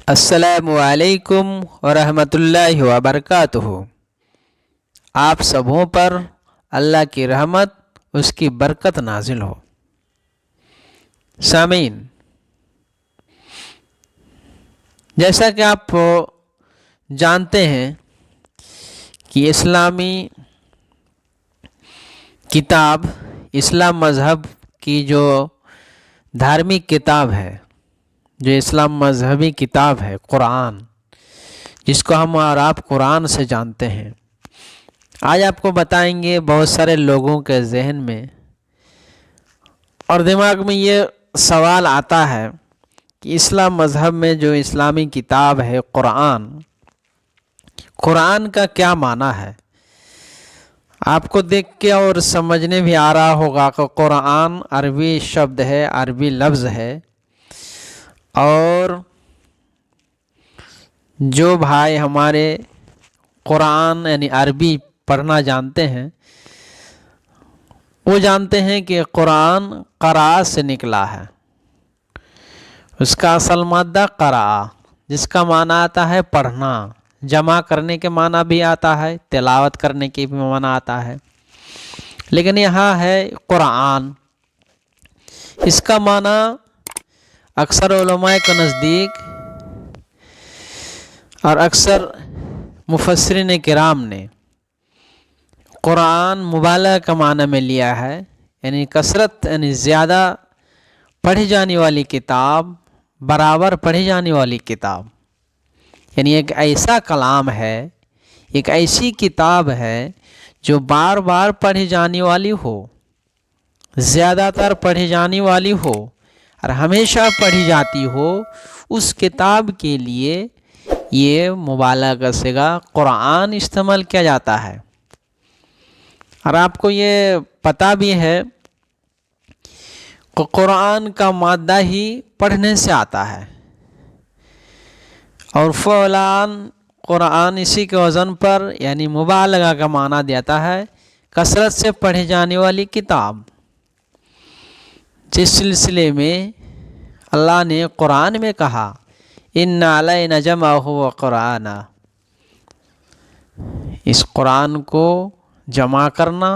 السلام علیکم ورحمۃ اللہ وبرکاتہ۔ آپ سبوں پر اللہ کی رحمت، اس کی برکت نازل ہو۔ سامعین، جیسا کہ آپ جانتے ہیں کہ اسلامی کتاب، اسلام مذہب کی جو دھارمک کتاب ہے، جو اسلام مذہبی کتاب ہے، قرآن، جس کو ہم اور آپ قرآن سے جانتے ہیں، آج آپ کو بتائیں گے۔ بہت سارے لوگوں کے ذہن میں اور دماغ میں یہ سوال آتا ہے کہ اسلام مذہب میں جو اسلامی کتاب ہے قرآن، قرآن کا کیا معنی ہے؟ آپ کو دیکھ کے اور سمجھنے بھی آ رہا ہوگا کہ قرآن عربی شبد ہے، عربی لفظ ہے، اور جو بھائی ہمارے قرآن یعنی عربی پڑھنا جانتے ہیں، وہ جانتے ہیں کہ قرآن قراء سے نکلا ہے۔ اس کا اصل مادہ قراء، جس کا معنی آتا ہے پڑھنا، جمع کرنے کے معنی بھی آتا ہے، تلاوت کرنے کے بھی معنی آتا ہے، لیکن یہاں ہے قرآن۔ اس کا معنی اکثر علماء کے نزدیک اور اکثر مفسرین کرام نے قرآن مبالغہ کے معنی میں لیا ہے، یعنی کثرت، یعنی زیادہ پڑھی جانے والی کتاب، برابر پڑھی جانے والی کتاب، یعنی ایک ایسا کلام ہے، ایک ایسی کتاب ہے جو بار بار پڑھی جانے والی ہو، زیادہ تر پڑھی جانے والی ہو اور ہمیشہ پڑھی جاتی ہو۔ اس کتاب کے لیے یہ مبالغہ کا صیغہ قرآن استعمال کیا جاتا ہے۔ اور آپ کو یہ پتہ بھی ہے کہ قرآن کا مادہ ہی پڑھنے سے آتا ہے، اور فعلان قرآن اسی کے وزن پر یعنی مبالغہ کا معنی دیتا ہے، کثرت سے پڑھی جانے والی کتاب۔ جس سلسلے میں اللہ نے قرآن میں کہا اِنَّ عَلَيْنَا جَمْعَهُ وَقُرْآنَهُ، اس قرآن کو جمع کرنا